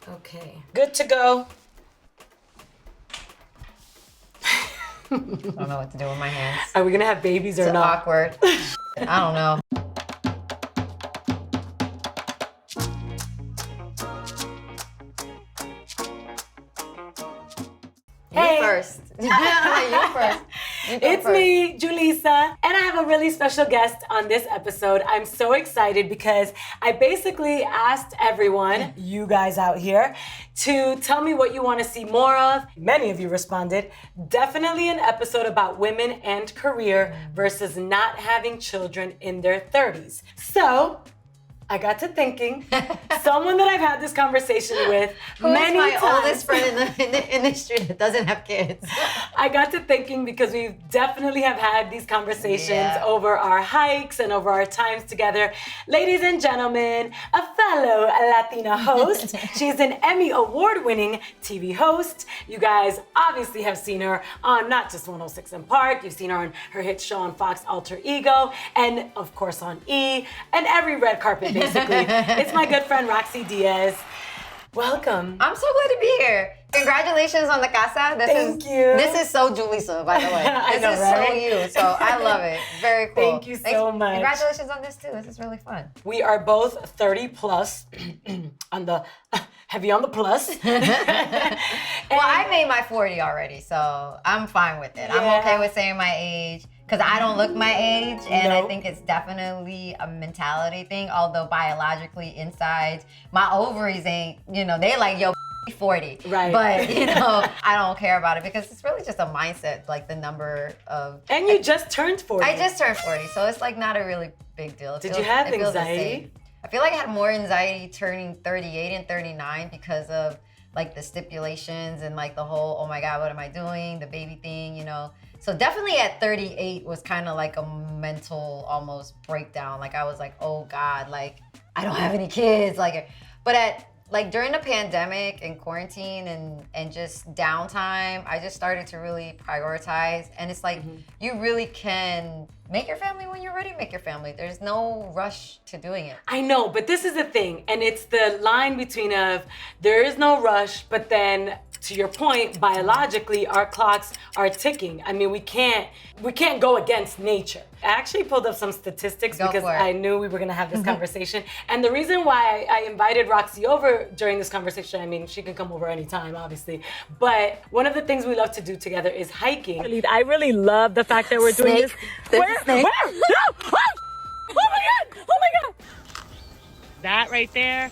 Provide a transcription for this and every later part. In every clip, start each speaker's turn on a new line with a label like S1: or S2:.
S1: Okay. Good to go.
S2: I don't know what to do with my hands.
S1: Are we gonna have babies or
S2: It's
S1: not?
S2: awkward. I don't know.
S1: Hey.
S2: You first. You first. You go
S1: It's
S2: first.
S1: me, Julissa, and I have a really special guest on this episode. I'm so excited because I basically asked everyone, you guys out here, to tell me what you want to see more of. Many of you responded. Definitely an episode about women and career versus not having children in their 30s. So, I got to thinking, someone that I've had this conversation with many
S2: my
S1: times.
S2: oldest friend in the industry that doesn't have kids.
S1: I got to thinking because we definitely have had these conversations
S2: Yeah.
S1: over our hikes and over our times together. Ladies and gentlemen, a fellow Latina host. She's an Emmy award-winning TV host. You guys obviously have seen her on not just 106 & Park, you've seen her on her hit show on Fox Alter Ego, and of course on E, and every red carpet basically. It's my good friend Roxy Diaz. Welcome.
S2: I'm so glad to be here. Congratulations on the casa.
S1: Thank you.
S2: This is so Julissa, by the way.
S1: I
S2: This
S1: know,
S2: is
S1: right?
S2: so you. So I love it. Very cool.
S1: Thank you so much.
S2: Congratulations on this too. This is really fun.
S1: We are both 30 plus on the heavy on the plus.
S2: Well, I made my 40 already, so I'm fine with it.
S1: Yeah.
S2: I'm okay with saying my age because I don't look my age, and
S1: Nope.
S2: I think it's definitely a mentality thing. Although biologically, inside my ovaries ain't, they like yo 40.
S1: Right.
S2: But I don't care about it because it's really just a mindset, like the number of.
S1: And you just turned 40.
S2: I just turned 40, so it's like not a really big deal.
S1: Did you have
S2: it feels the
S1: anxiety?
S2: same. I feel like I had more anxiety turning 38 and 39 because of like the stipulations and like the whole, oh my God, what am I doing? The baby thing, So definitely at 38 was kind of like a mental almost breakdown. Like I was like, oh God, like I don't have any kids. But during the pandemic and quarantine and just downtime, I just started to really prioritize. And it's like, you really can make your family when you're ready to make your family. There's no rush to doing it.
S1: I know, but this is the thing, and it's the line between there is no rush, but then to your point, biologically our clocks are ticking. I mean, we can't go against nature. I actually pulled up some statistics
S2: Go
S1: because
S2: for it.
S1: I knew we were gonna have this conversation. And the reason why I invited Roxy over during this conversation, I mean, she can come over anytime, obviously. But one of the things we love to do together is hiking. I really love the fact that we're doing this.
S2: Snake. There's a snake.
S1: Where? No! Oh my God! Oh my God! That right there,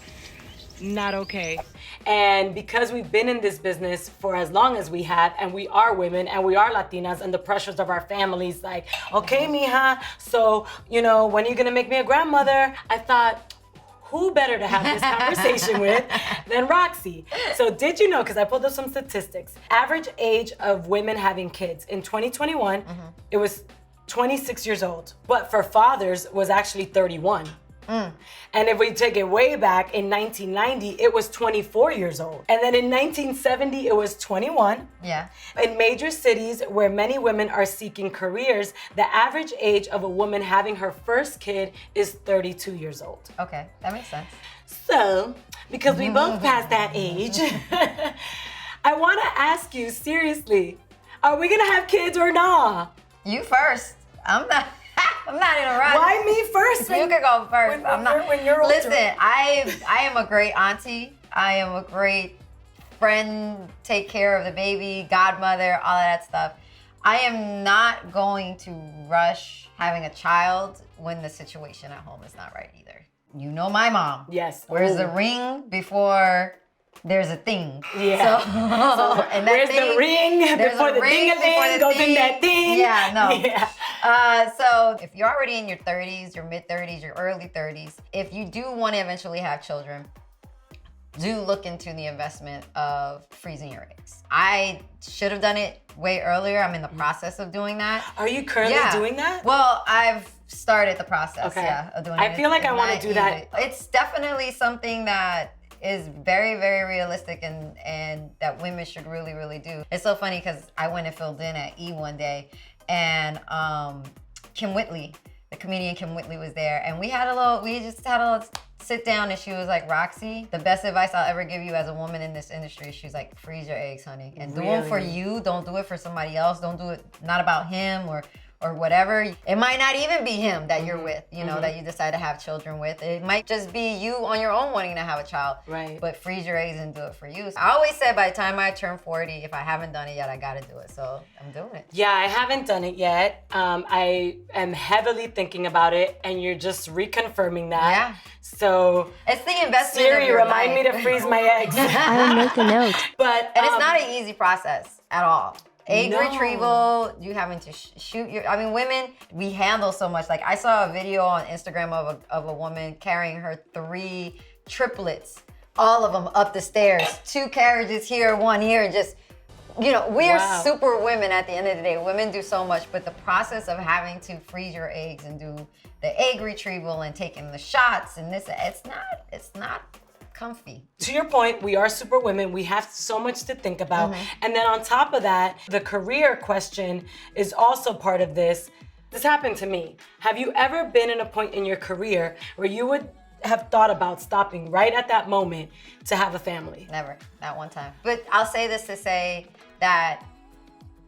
S1: not okay. And because we've been in this business for as long as we have, and we are women and we are Latinas, and the pressures of our families, like, okay, mija, so, when are you gonna make me a grandmother? I thought, who better to have this conversation with than Roxy? So did you know, because I pulled up some statistics, average age of women having kids in 2021, it was 26 years old. But for fathers was actually 31. And if we take it way back in 1990, it was 24 years old. And then in 1970, it was 21.
S2: Yeah.
S1: In major cities where many women are seeking careers, the average age of a woman having her first kid is 32 years old.
S2: Okay, that makes sense.
S1: So, because we both passed that age, I want to ask you seriously, are we gonna have kids or not?
S2: You first. I'm not in a rush.
S1: Why me first?
S2: You can go first.
S1: When you're older.
S2: Listen, I am a great auntie. I am a great friend, take care of the baby, godmother, all of that stuff. I am not going to rush having a child when the situation at home is not right either. You know my mom.
S1: Yes.
S2: Where's
S1: Ooh.
S2: the ring before there's a thing?
S1: Yeah.
S2: So and that
S1: Where's
S2: thing,
S1: the ring
S2: there's
S1: before
S2: a
S1: the
S2: ring before
S1: ding-a-ling
S2: the
S1: goes in
S2: thing.
S1: that thing?
S2: Yeah, no.
S1: Yeah.
S2: So if you're already in your 30s, your mid 30s, your early 30s, if you do want to eventually have children, do look into the investment of freezing your eggs. I should have done it way earlier. I'm in the process of doing that.
S1: Are you currently doing that?
S2: Well, I've started the process,
S1: Okay.
S2: of doing it.
S1: I feel like
S2: It's
S1: I wanna
S2: not
S1: do that.
S2: easy. It's definitely something that is very, very realistic and that women should really, really do. It's so funny because I went and filled in at E one day and Kim Whitley the comedian Kim Whitley was there, and we just had a little sit down, and she was like, Roxy, the best advice I'll ever give you as a woman in this industry, she's like, freeze your eggs, honey. And do them for you, don't do it for somebody else. Don't do it, not about him or whatever. It might not even be him that you're with, you know, that you decide to have children with. It might just be you on your own wanting to have a child.
S1: Right.
S2: But freeze your eggs and do it for you. So I always said by the time I turn 40, if I haven't done it yet, I gotta do it. So I'm doing it.
S1: Yeah, I haven't done it yet. I am heavily thinking about it, and you're just reconfirming that.
S2: Yeah.
S1: So
S2: it's the investment
S1: Siri,
S2: of your
S1: remind
S2: life.
S1: me to freeze my eggs.
S3: I'll make a note.
S1: But
S2: And it's not an easy process at all. Egg
S1: No.
S2: retrieval, you having to shoot your, I mean, women, we handle so much. Like I saw a video on Instagram of a woman carrying her 3 triplets, all of them up the stairs, 2 carriages here, 1 here, and just, you know, we are super women at the end of the day. Women do so much, but the process of having to freeze your eggs and do the egg retrieval and taking the shots and this, it's not comfy.
S1: To your point, we are super women. We have so much to think about. And then on top of that, the career question is also part of this. This happened to me. Have you ever been in a point in your career where you would have thought about stopping right at that moment to have a family?
S2: Never, not one time. But I'll say this to say that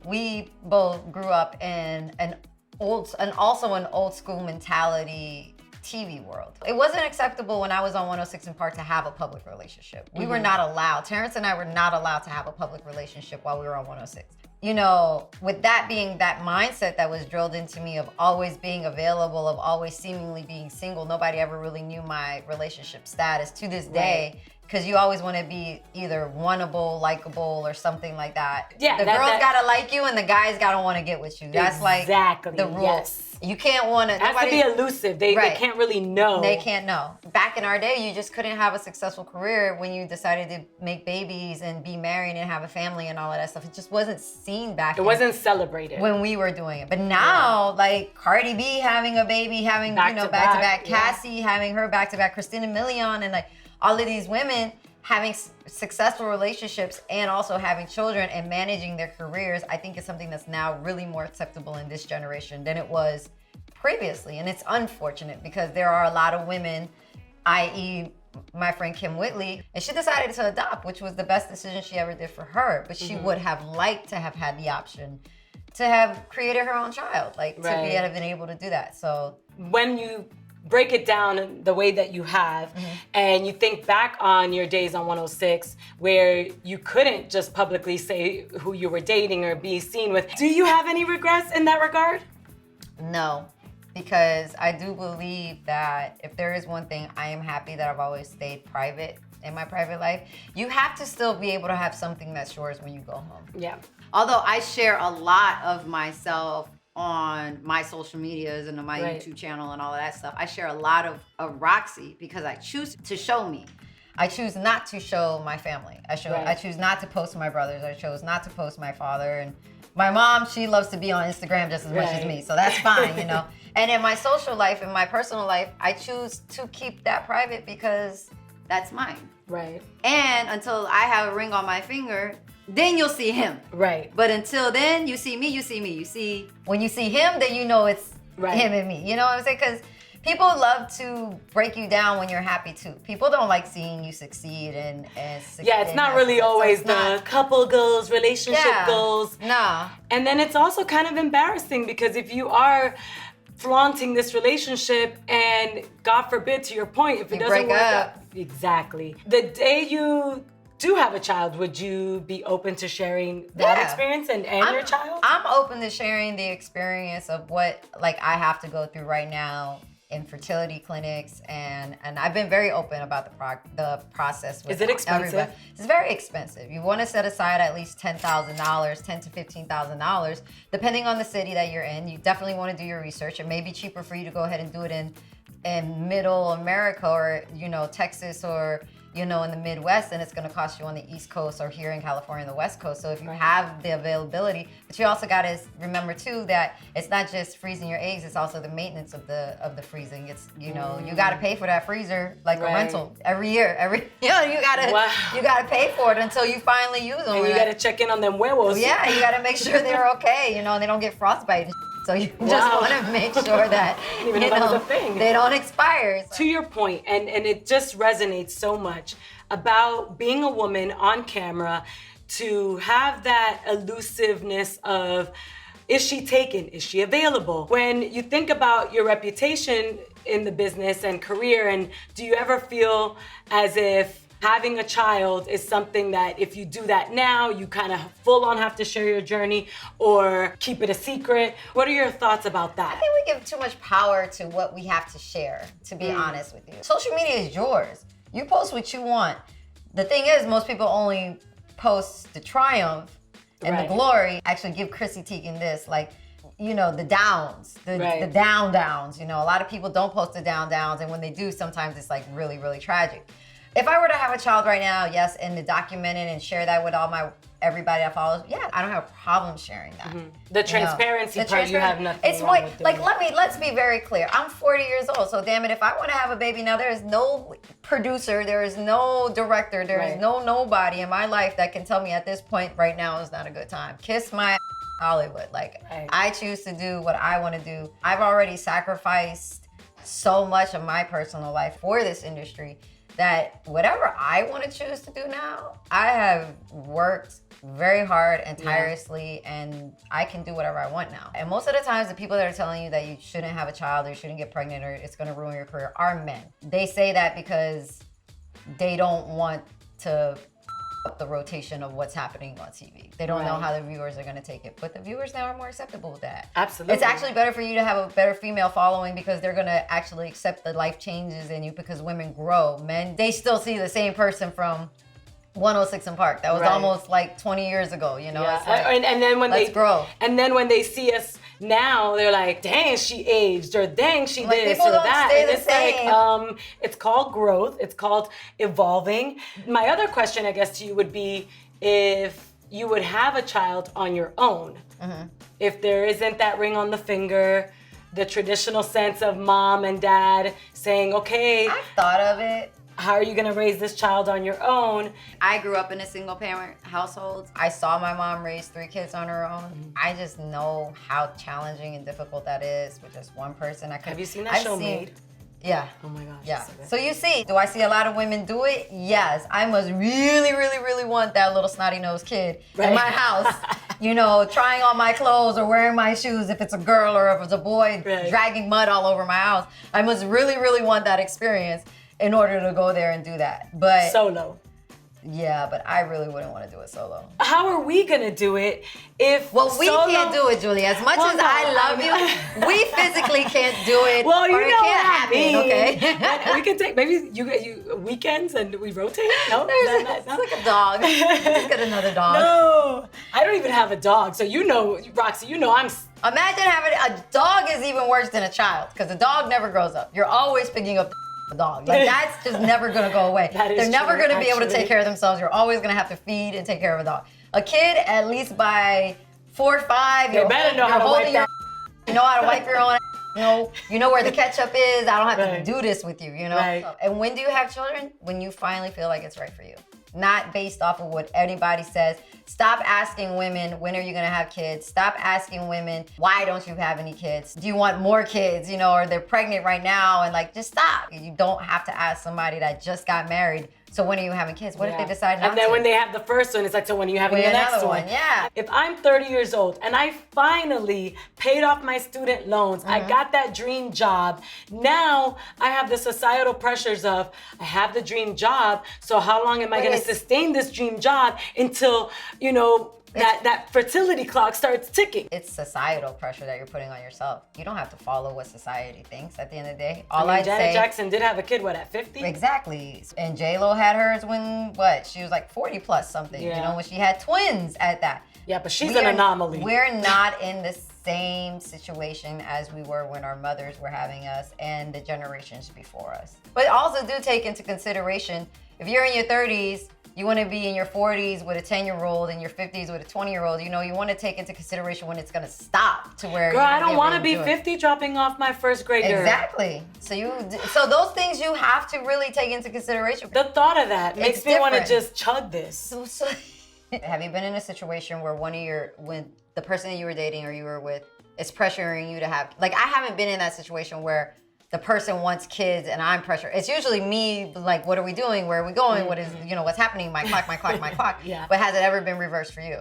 S2: we both grew up in an old school mentality TV world. It wasn't acceptable when I was on 106 in Park to have a public relationship. We were not allowed. Terrence and I were not allowed to have a public relationship while we were on 106. You know, with that being that mindset that was drilled into me of always being available, of always seemingly being single, nobody ever really knew my relationship status to this day. Because you always want to be either wantable, likable, or something like that.
S1: Yeah,
S2: the girls gotta like you, and the guys gotta want to get with you. That's like the rule.
S1: Yes.
S2: You can't want to.
S1: It has to be elusive. They can't really know.
S2: They can't know. Back in our day, you just couldn't have a successful career when you decided to make babies and be married and have a family and all of that stuff. It just wasn't seen back.
S1: It wasn't celebrated
S2: when we were doing it. But now, like Cardi B having a baby, having back to back, Cassie having her back to back, Christina Milian, and like all of these women having successful relationships and also having children and managing their careers, I think is something that's now really more acceptable in this generation than it was previously. And it's unfortunate because there are a lot of women, i.e. my friend Kim Whitley, and she decided to adopt, which was the best decision she ever did for her. But she would have liked to have had the option to have created her own child, like to be have been able to do that. So
S1: when you break it down the way that you have, and you think back on your days on 106 where you couldn't just publicly say who you were dating or be seen with, do you have any regrets in that regard?
S2: No, because I do believe that if there is one thing, I am happy that I've always stayed private in my private life. You have to still be able to have something that's yours when you go home.
S1: Yeah.
S2: Although I share a lot of myself on my social medias and on my YouTube channel and all of that stuff. I share a lot of Roxy because I choose to show me. I choose not to show my family. I choose not to post my brothers. I chose not to post my father. And my mom, she loves to be on Instagram just as much as me. So that's fine, you know. And in my social life, in my personal life, I choose to keep that private because that's mine.
S1: Right.
S2: And until I have a ring on my finger, then you'll see him.
S1: Right.
S2: But until then, you see me, you see me. You see, when you see him, then you know it's him and me. You know what I'm saying? Because people love to break you down when you're happy too. People don't like seeing you succeed and
S1: yeah, it's not really always the couple goals, relationship goals.
S2: Nah.
S1: And then it's also kind of embarrassing because if you are flaunting this relationship and God forbid, to your point, if it doesn't work out. Exactly. The day you do have a child, would you be open to sharing that experience and your child?
S2: I'm open to sharing the experience of what like I have to go through right now in fertility clinics, and I've been very open about the process. With
S1: Is it expensive?
S2: Everybody. It's very expensive. You want to set aside at least $10,000, $10,000 to $15,000, depending on the city that you're in. You definitely want to do your research. It may be cheaper for you to go ahead and do it in Middle America or Texas or in the Midwest, and it's going to cost you on the East Coast or here in California on the West Coast. So if you have the availability, but you also got to remember too that it's not just freezing your eggs; it's also the maintenance of the freezing. It's you got to pay for that freezer like a rental every year. You gotta pay for it until you finally use them.
S1: And you got to check in on them huevos.
S2: Yeah, you got to make sure they're okay. They don't get frostbite. So you just want to make sure that
S1: I didn't even know that was a thing.
S2: they don't expire.
S1: To your point, and it just resonates so much about being a woman on camera, to have that elusiveness of, is she taken? Is she available? When you think about your reputation in the business and career, and do you ever feel as if having a child is something that if you do that now, you kind of full on have to share your journey or keep it a secret? What are your thoughts about that?
S2: I think we give too much power to what we have to share, to be honest with you. Social media is yours. You post what you want. The thing is, most people only post the triumph and the glory. Actually, give Chrissy Teigen this, like, you know, the downs, the downs. You know, a lot of people don't post the downs, and when they do, sometimes it's like really, really tragic. If I were to have a child right now, yes, and to document it and share that with everybody that follows, yeah, I don't have a problem sharing that.
S1: The transparency part, you have nothing
S2: it's
S1: wrong
S2: more,
S1: with
S2: like,
S1: doing.
S2: let's be very clear. I'm 40 years old, so damn it, if I want to have a baby now, there is no producer, there is no director, there is no nobody in my life that can tell me at this point right now is not a good time. Kiss my Hollywood. Like, I choose to do what I want to do. I've already sacrificed so much of my personal life for this industry that whatever I want to choose to do now, I have worked very hard and tirelessly, and I can do whatever I want now. And most of the times, the people that are telling you that you shouldn't have a child or you shouldn't get pregnant or it's going to ruin your career are men. They say that because they don't want to up the rotation of what's happening on TV. They don't know how the viewers are going to take it, but the viewers now are more acceptable with that.
S1: Absolutely.
S2: It's actually better for you to have a better female following because they're going to actually accept the life changes in you, because women grow. Men, they still see the same person from 106 in Park. That was almost like 20 years ago, you know? It's like,
S1: and then when
S2: let's grow.
S1: And then when they see us now, they're like, dang, she aged, or dang, she
S2: like,
S1: this
S2: people
S1: or
S2: don't
S1: that.
S2: stay
S1: And
S2: the
S1: it's
S2: same.
S1: like, it's called growth. It's called evolving. My other question, I guess, to you would be if you would have a child on your own, if there isn't that ring on the finger, the traditional sense of mom and dad saying, okay,
S2: I've thought of it.
S1: how are you gonna raise this child on your own?
S2: I grew up in a single parent household. I saw my mom raise 3 kids on her own. I just know how challenging and difficult that is with just one person.
S1: Have you seen that show Made?
S2: Yeah.
S1: Oh my gosh.
S2: Yeah.
S1: So good.
S2: So you see, do I see a lot of women do it? Yes. I must really, really, really want that little snotty-nosed kid in my house, you know, trying on my clothes or wearing my shoes if it's a girl or if it's a boy, dragging mud all over my house. I must really, really want that experience in order to go there and do that. But
S1: solo.
S2: Yeah, but I really wouldn't want to do it solo.
S1: How are we gonna do it if
S2: we can't do it, Julie. As much as I love you, we physically can't do it.
S1: Well, you
S2: or
S1: know
S2: it can't
S1: what I
S2: happen,
S1: mean.
S2: okay?
S1: We can take maybe you weekends and we rotate. No,
S2: It's like a dog. Let's get another dog.
S1: No, I don't even have a dog. So you know, Roxy, you know I'm.
S2: Imagine having a dog is even worse than a child because the dog never grows up. You're always picking up a dog. Like, that's just never gonna go away. They're never gonna be able to take care of themselves. You're always gonna have to feed and take care of a dog. A kid, at least by 4 or 5,
S1: you better know how to wipe that.
S2: You know how to wipe your own. You know where the ketchup is. I don't have to do this with you. You know. And when do you have children? When you finally feel like it's right for you. Not based off of what anybody says. Stop asking women, when are you gonna have kids? Stop asking women, why don't you have any kids? Do you want more kids? You know, or they're pregnant right now, and like, just stop. You don't have to ask somebody that just got married, so when are you having kids? What if they decide not to?
S1: And then when they have the first one, it's like, so when are you having the next one?
S2: Yeah.
S1: If I'm 30 years old and I finally paid off my student loans, I got that dream job. Now I have the societal pressures of, I have the dream job, so how long am I gonna sustain this dream job until, you know, that fertility clock starts ticking?
S2: It's societal pressure that you're putting on yourself. You don't have to follow what society thinks at the end of the day.
S1: Janet Jackson did have a kid, what, at 50?
S2: Exactly. And J-Lo had hers when, she was like 40 plus something, you know, when she had twins at that.
S1: Yeah, but she's an anomaly.
S2: We're not in the same situation as we were when our mothers were having us and the generations before us. But also do take into consideration, if you're in your 30s, you want to be in your 40s with a 10-year-old and your 50s with a 20-year-old. You know, you want to take into consideration when it's going to stop to where.
S1: Girl, I don't want to be 50 dropping off my first grader.
S2: Exactly. So those things you have to really take into consideration.
S1: The thought of that makes me want to just chug this.
S2: Have you been in a situation where when the person that you were dating or you were with it's pressuring you to have, like, I haven't been in that situation where the person wants kids and I'm pressured. It's usually me, like, what are we doing? Where are we going? What is, what's happening? My clock, my clock, my clock.
S1: Yeah.
S2: But has it ever been reversed for you?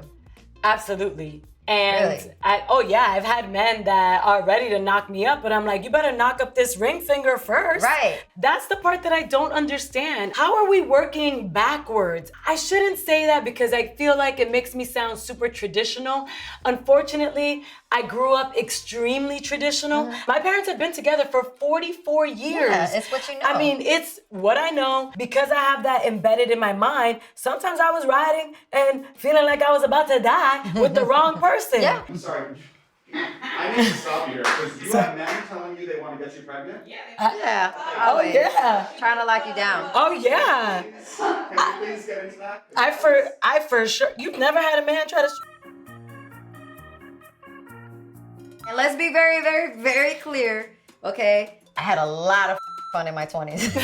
S1: Absolutely. And
S2: Really?
S1: I've had men that are ready to knock me up, but I'm like, you better knock up this ring finger first.
S2: Right.
S1: That's the part that I don't understand. How are we working backwards? I shouldn't say that because I feel like it makes me sound super traditional. Unfortunately, I grew up extremely traditional. My parents have been together for 44 years.
S2: Yeah, it's what you know.
S1: I mean, it's what I know. Because I have that embedded in my mind, sometimes I was riding and feeling like I was about to die with the wrong person.
S2: Yeah.
S3: I'm sorry. I need to stop you here because you have men telling you they want to get you pregnant.
S2: Yeah.
S1: Oh,
S2: Always.
S1: yeah.
S2: Trying to lock you down.
S1: Oh, yeah.
S3: Can you please get into that?
S1: I for sure. You've never had a man try to.
S2: And let's be very, very, very clear, okay? I had a lot of fun in my 20s.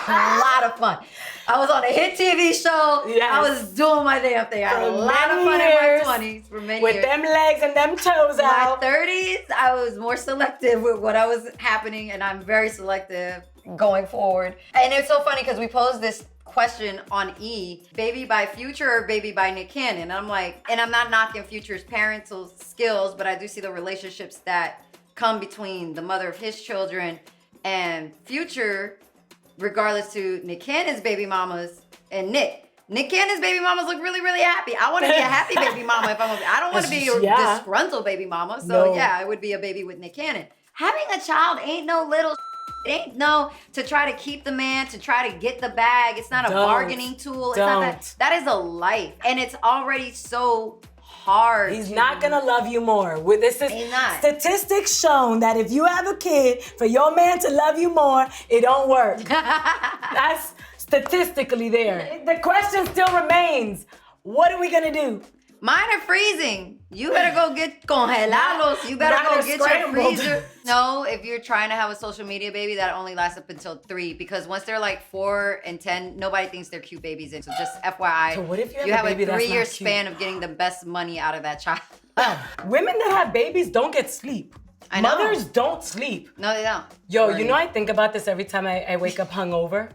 S2: A lot of fun. I was on a hit TV show.
S1: Yes.
S2: I was doing my damn thing. I had a
S1: For
S2: lot of fun
S1: many
S2: in my 20s for many
S1: With
S2: years.
S1: them legs and them toes
S2: My
S1: out.
S2: 30s, I was more selective with what I was happening, and I'm very selective going forward. And it's so funny because we posed this question on E, baby by Future or baby by Nick Cannon? And I'm like, and I'm not knocking Future's parental skills, but I do see the relationships that come between the mother of his children and Future, regardless to Nick Cannon's baby mamas and Nick. Nick Cannon's baby mamas look really, really happy. I want to be a happy baby mama if I don't want to be a
S1: Yeah.
S2: disgruntled baby mama. So
S1: No.
S2: yeah, it would be a baby with Nick Cannon. Having a child ain't no little it ain't no to try to keep the man, to try to get the bag. It's not a
S1: Don't.
S2: bargaining tool. It's not that.
S1: Don't.
S2: That is a life. And it's already so hard.
S1: He's not gonna love you more. This is
S2: He's not.
S1: statistics shown that if you have a kid, for your man to love you more, it don't work. That's statistically there. The question still remains, what are we gonna do?
S2: Mine are freezing. You better go get congelados. You better
S1: Mine
S2: go
S1: are
S2: get
S1: scrambled.
S2: your freezer. No, if you're trying to have a social media baby, that only lasts up until 3 because once they're like 4 and 10, nobody thinks they're cute babies. And so just FYI,
S1: So what if you have a
S2: have
S1: baby
S2: a
S1: that's
S2: 3-year
S1: not cute?
S2: span of getting the best money out of that child.
S1: Women that have babies don't get sleep.
S2: I know.
S1: Mothers don't sleep.
S2: No, they don't.
S1: Yo,
S2: Right.
S1: you know I think about this every time I wake up hungover.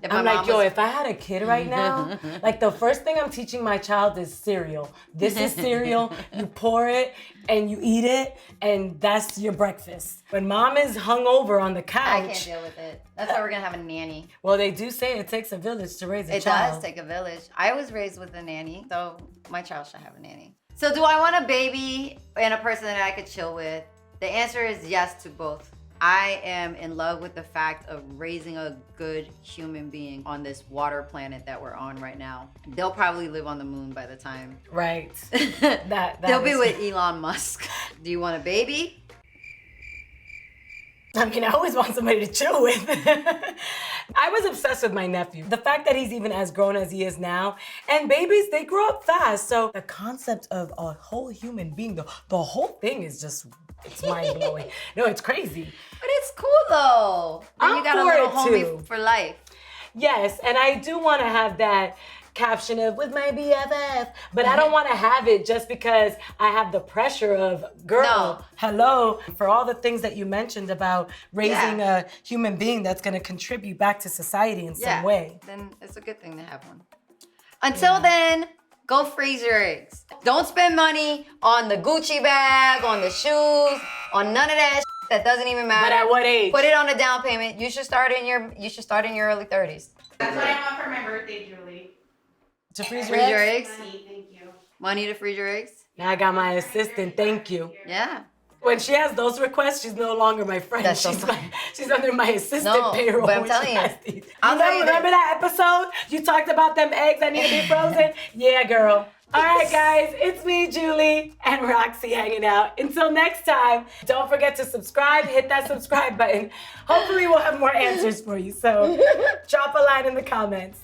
S2: If my
S1: I'm like,
S2: mom
S1: yo,
S2: was-
S1: if I had a kid right now, like the first thing I'm teaching my child is cereal. This is cereal. You pour it and you eat it, and that's your breakfast. When mom is hungover on the
S2: I
S1: couch,
S2: can't deal with it. That's why we're gonna have a nanny.
S1: well, they do say it takes a village to raise a
S2: It
S1: child.
S2: does take a village. I was raised with a nanny, so my child should have a nanny. So do I want a baby and a person that I could chill with? The answer is yes to both. I am in love with the fact of raising a good human being on this water planet that we're on right now. They'll probably live on the moon by the time.
S1: Right.
S2: They'll be
S1: is-
S2: with Elon Musk. Do you want a baby?
S1: I mean, I always want somebody to chill with. I was obsessed with my nephew. The fact that he's even as grown as he is now, and babies, they grow up fast. So the concept of a whole human being, the whole thing is just, it's mind blowing. No, it's crazy.
S2: But it's cool though. Then
S1: I'm
S2: you got a
S1: for
S2: little
S1: it,
S2: homie
S1: too.
S2: for life.
S1: Yes, and I do want to have that caption of with my BFF, but I don't want to have it just because I have the pressure of, girl,
S2: No.
S1: hello, for all the things that you mentioned about raising a human being that's going to contribute back to society in some way.
S2: Then it's a good thing to have one. Until then, go freeze your eggs. Don't spend money on the Gucci bag, on the shoes, on none of that that doesn't even matter.
S1: But at what age?
S2: Put it on a down payment. You should start in your early 30s.
S4: That's what I want for my birthday, Julie.
S1: To freeze
S2: Freeze your
S1: eggs?
S2: eggs.
S4: Money, thank you.
S2: Money to freeze your eggs.
S1: Now I got my assistant, thank you.
S2: Yeah.
S1: When she has those requests, she's no longer my friend.
S2: That's so
S1: She's under my assistant
S2: No,
S1: payroll.
S2: but I'm
S1: when
S2: telling
S1: she
S2: you,
S1: has these.
S2: I'll tell you
S1: Remember that episode? You talked about them eggs that need to be frozen? Yeah, girl. All right, guys, it's me, Julie, and Roxy hanging out. Until next time, don't forget to subscribe, hit that subscribe button. Hopefully we'll have more answers for you, so drop a line in the comments.